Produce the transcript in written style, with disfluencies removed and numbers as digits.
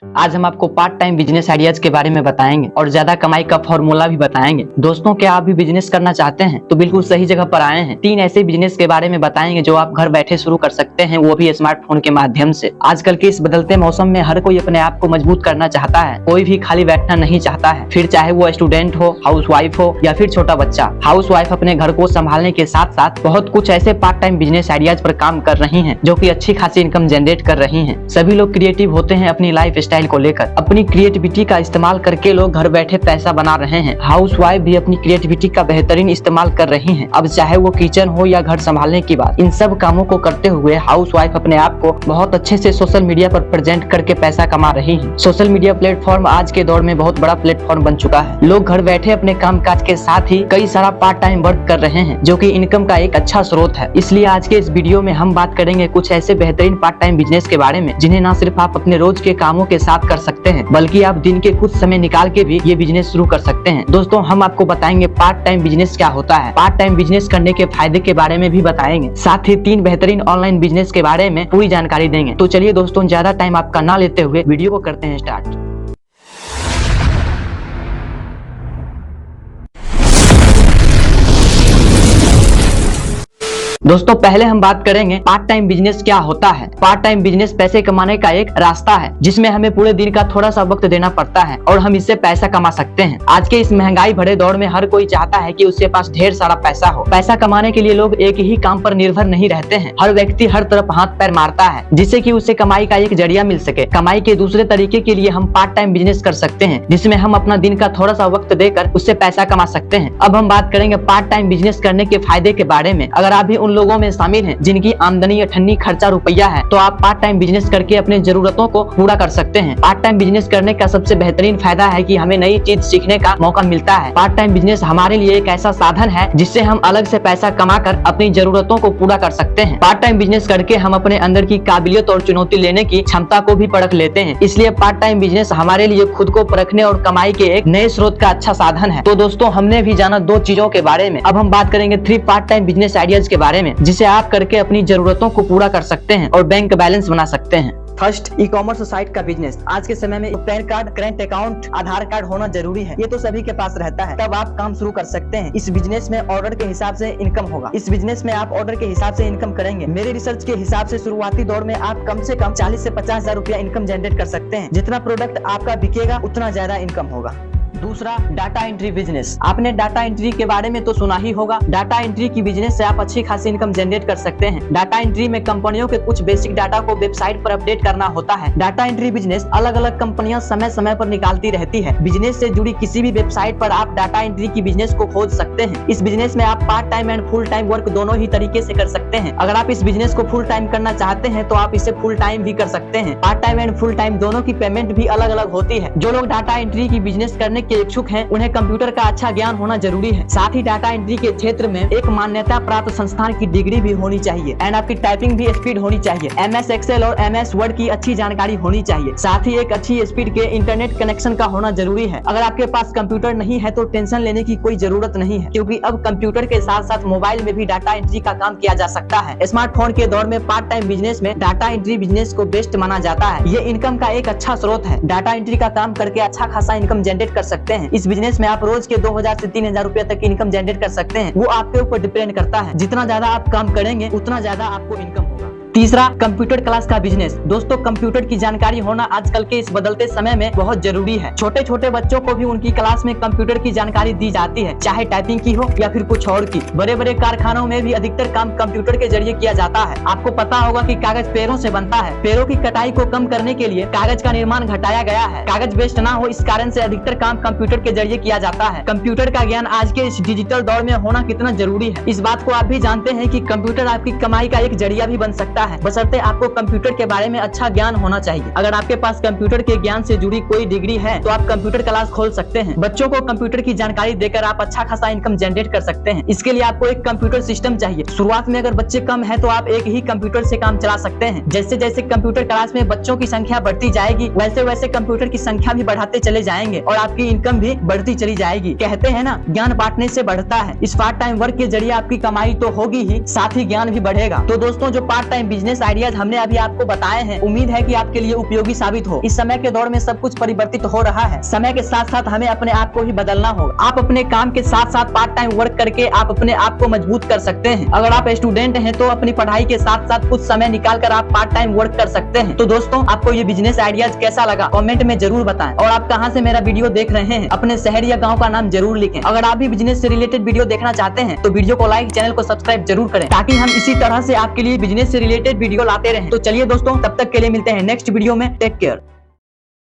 आज हम आपको पार्ट टाइम बिजनेस आइडियाज के बारे में बताएंगे और ज्यादा कमाई का फॉर्मूला भी बताएंगे। दोस्तों, क्या आप भी बिजनेस करना चाहते हैं तो बिल्कुल सही जगह पर आए हैं। 3 ऐसे बिजनेस के बारे में बताएंगे जो आप घर बैठे शुरू कर सकते हैं, वो भी स्मार्टफोन के माध्यम से। आजकल के इस बदलते मौसम में हर कोई अपने आप को मजबूत करना चाहता है, कोई भी खाली बैठना नहीं चाहता है। फिर चाहे वो स्टूडेंट हो, हाउस वाइफ हो या फिर छोटा बच्चा। हाउस वाइफ अपने घर को संभालने के साथ साथ बहुत कुछ ऐसे पार्ट टाइम बिजनेस आइडियाज पर काम कर रही हैं जो कि अच्छी खासी इनकम जनरेट कर रही हैं। सभी लोग क्रिएटिव होते हैं अपनी लाइफ स्टाइल को लेकर। अपनी क्रिएटिविटी का इस्तेमाल करके लोग घर बैठे पैसा बना रहे हैं। हाउस वाइफ भी अपनी क्रिएटिविटी का बेहतरीन इस्तेमाल कर रही हैं। अब चाहे वो किचन हो या घर संभालने की बात, इन सब कामों को करते हुए हाउस वाइफ अपने आप को बहुत अच्छे से सोशल मीडिया पर प्रेजेंट करके पैसा कमा रही है। सोशल मीडिया प्लेटफॉर्म आज के दौर में बहुत बड़ा प्लेटफॉर्म बन चुका है। लोग घर बैठे अपने काम काज के साथ ही कई सारा पार्ट टाइम वर्क कर रहे हैं जो कि इनकम का एक अच्छा स्रोत है। इसलिए आज के इस वीडियो में हम बात करेंगे कुछ ऐसे बेहतरीन पार्ट टाइम बिजनेस के बारे में जिन्हें न सिर्फ आप अपने रोज के कामों के साथ कर सकते हैं बल्कि आप दिन के कुछ समय निकाल के भी ये बिजनेस शुरू कर सकते हैं। दोस्तों, हम आपको बताएंगे पार्ट टाइम बिजनेस क्या होता है, पार्ट टाइम बिजनेस करने के फायदे के बारे में भी बताएंगे, साथ ही 3 बेहतरीन ऑनलाइन बिजनेस के बारे में पूरी जानकारी देंगे। तो चलिए दोस्तों, ज्यादा टाइम आपका ना लेते हुए वीडियो को करते हैं स्टार्ट। दोस्तों, पहले हम बात करेंगे पार्ट टाइम बिजनेस क्या होता है। पार्ट टाइम बिजनेस पैसे कमाने का एक रास्ता है जिसमें हमें पूरे दिन का थोड़ा सा वक्त देना पड़ता है और हम इससे पैसा कमा सकते हैं। आज के इस महंगाई भरे दौर में हर कोई चाहता है कि उसके पास ढेर सारा पैसा हो। पैसा कमाने के लिए लोग एक ही काम पर निर्भर नहीं रहते हैं। हर व्यक्ति हर तरफ हाथ पैर मारता है जिससे कि उसे कमाई का एक जरिया मिल सके। कमाई के दूसरे तरीके के लिए हम पार्ट टाइम बिजनेस कर सकते हैं जिसमें हम अपना दिन का थोड़ा सा वक्त देकर उससे पैसा कमा सकते हैं। अब हम बात करेंगे पार्ट टाइम बिजनेस करने के फायदे के बारे में। अगर आप भी उन लोगों में शामिल हैं जिनकी आमदनी अठन्नी खर्चा रुपया है तो आप पार्ट टाइम बिजनेस करके अपने जरूरतों को पूरा कर सकते हैं। पार्ट टाइम बिजनेस करने का सबसे बेहतरीन फायदा है कि हमें नई चीज सीखने का मौका मिलता है। पार्ट टाइम बिजनेस हमारे लिए एक ऐसा साधन है जिससे हम अलग से पैसा कमाकर अपनी जरूरतों को पूरा कर सकते हैं। पार्ट टाइम बिजनेस करके हम अपने अंदर की काबिलियत और चुनौती लेने की क्षमता को भी परख लेते हैं। इसलिए पार्ट टाइम बिजनेस हमारे लिए खुद को परखने और कमाई के एक नए स्रोत का अच्छा साधन है। तो दोस्तों, हमने भी जाना 2 चीजों के बारे में। अब हम बात करेंगे 3 पार्ट टाइम बिजनेस आइडियाज के बारे में जिसे आप करके अपनी जरूरतों को पूरा कर सकते हैं और बैंक बैलेंस बना सकते हैं। फर्स्ट, ई कॉमर्स साइट का बिजनेस। आज के समय में पैन कार्ड, करेंट अकाउंट, आधार कार्ड होना जरूरी है। ये तो सभी के पास रहता है। तब आप काम शुरू कर सकते हैं। इस बिजनेस में ऑर्डर के हिसाब से इनकम होगा। इस बिजनेस में आप ऑर्डर के हिसाब से इनकम करेंगे। मेरे रिसर्च के हिसाब से शुरुआती दौर में आप कम से कम 40 से 50 हजार रुपया इनकम जनरेट कर सकते हैं। जितना प्रोडक्ट आपका बिकेगा उतना ज्यादा इनकम होगा। दूसरा, डाटा एंट्री बिजनेस। आपने डाटा एंट्री के बारे में तो सुना ही होगा। डाटा एंट्री की बिजनेस से आप अच्छी खासी इनकम जनरेट कर सकते हैं। डाटा एंट्री में कंपनियों के कुछ बेसिक डाटा को वेबसाइट पर अपडेट करना होता है। डाटा एंट्री बिजनेस अलग अलग कंपनियां समय समय पर निकालती रहती है। बिजनेस से जुड़ी किसी भी वेबसाइट पर आप डाटा एंट्री की बिजनेस को खोज सकते हैं। इस बिजनेस में आप part time and full time work दोनों ही तरीके से कर सकते हैं। अगर आप इस बिजनेस को फुल टाइम करना चाहते हैं तो आप इसे फुल टाइम भी कर सकते हैं। Part time and full time दोनों की पेमेंट भी अलग अलग होती है। जो लोग डाटा एंट्री की बिजनेस करने के इच्छुक हैं उन्हें कंप्यूटर का अच्छा ज्ञान होना जरूरी है। साथ ही डाटा एंट्री के क्षेत्र में एक मान्यता प्राप्त संस्थान की डिग्री भी होनी चाहिए एंड आपकी टाइपिंग भी स्पीड होनी चाहिए। MS एक्सेल और MS वर्ड की अच्छी जानकारी होनी चाहिए। साथ ही एक अच्छी स्पीड के इंटरनेट कनेक्शन का होना जरूरी है। अगर आपके पास कंप्यूटर नहीं है तो टेंशन लेने की कोई जरूरत नहीं है, क्योंकि अब कंप्यूटर के साथ साथ मोबाइल में भी डाटा एंट्री का काम किया जा सकता है। स्मार्टफोन के दौर में पार्ट टाइम बिजनेस में डाटा एंट्री बिजनेस को बेस्ट माना जाता है। ये इनकम का एक अच्छा स्रोत है। डाटा एंट्री का काम करके अच्छा खासा इनकम जनरेट कर सकते हैं। इस बिजनेस में आप रोज के 2000 से 3000 रुपए तक इनकम जनरेट कर सकते हैं। वो आपके ऊपर डिपेंड करता है। जितना ज्यादा आप काम करेंगे उतना ज्यादा आपको इनकम होगा। तीसरा, कंप्यूटर क्लास का बिजनेस। दोस्तों, कंप्यूटर की जानकारी होना आजकल के इस बदलते समय में बहुत जरूरी है। छोटे छोटे बच्चों को भी उनकी क्लास में कंप्यूटर की जानकारी दी जाती है, चाहे टाइपिंग की हो या फिर कुछ और की। बड़े बड़े कारखानों में भी अधिकतर काम कंप्यूटर के जरिए किया जाता है। आपको पता होगा कि कागज पेड़ों से बनता है। पेड़ों की कटाई को कम करने के लिए कागज का निर्माण घटाया गया है। कागज वेस्ट ना हो इस कारण से अधिकतर काम कंप्यूटर के जरिए किया जाता है। कंप्यूटर का ज्ञान आज के इस डिजिटल दौर में होना कितना जरूरी है, इस बात को आप भी जानते हैं कि कंप्यूटर आपकी कमाई का एक जरिया भी बन सकता है, बशर्ते आपको कंप्यूटर के बारे में अच्छा ज्ञान होना चाहिए। अगर आपके पास कंप्यूटर के ज्ञान से जुड़ी कोई डिग्री है तो आप कंप्यूटर क्लास खोल सकते हैं। बच्चों को कंप्यूटर की जानकारी देकर आप अच्छा खासा इनकम जनरेट कर सकते हैं। इसके लिए आपको एक कंप्यूटर सिस्टम चाहिए। शुरुआत में अगर बच्चे कम है तो आप एक ही कंप्यूटर से काम चला सकते हैं। जैसे जैसे कंप्यूटर क्लास में बच्चों की संख्या बढ़ती जाएगी वैसे वैसे कंप्यूटर की संख्या भी बढ़ाते चले जाएंगे और आपकी इनकम भी बढ़ती चली जाएगी। कहते हैं ना, ज्ञान बांटने से बढ़ता है। इस पार्ट टाइम वर्क के जरिए आपकी कमाई तो होगी ही, साथ ही ज्ञान भी बढ़ेगा। तो दोस्तों, जो पार्ट टाइम बिजनेस आइडियाज हमने अभी आपको बताए हैं, उम्मीद है कि आपके लिए उपयोगी साबित हो। इस समय के दौर में सब कुछ परिवर्तित हो रहा है, समय के साथ साथ हमें अपने आप को ही बदलना होगा। आप अपने काम के साथ साथ पार्ट टाइम वर्क करके आप अपने आप को मजबूत कर सकते हैं। अगर आप स्टूडेंट हैं तो अपनी पढ़ाई के साथ साथ कुछ समय निकाल कर आप पार्ट टाइम वर्क कर सकते हैं। तो दोस्तों, आपको ये बिजनेस आइडियाज कैसा लगा कमेंट में जरूर बताएं, और आप कहां से मेरा वीडियो देख रहे हैं अपने शहर या गांव का नाम जरूर लिखें। अगर आप भी बिजनेस से रिलेटेड वीडियो देखना चाहते हैं तो वीडियो को लाइक, चैनल को सब्सक्राइब जरूर करें, ताकि हम इसी तरह से आपके लिए बिजनेस से रिलेटेड वीडियो लाते रहें। तो चलिए दोस्तों, तब तक के लिए मिलते हैं नेक्स्ट वीडियो में। Take care.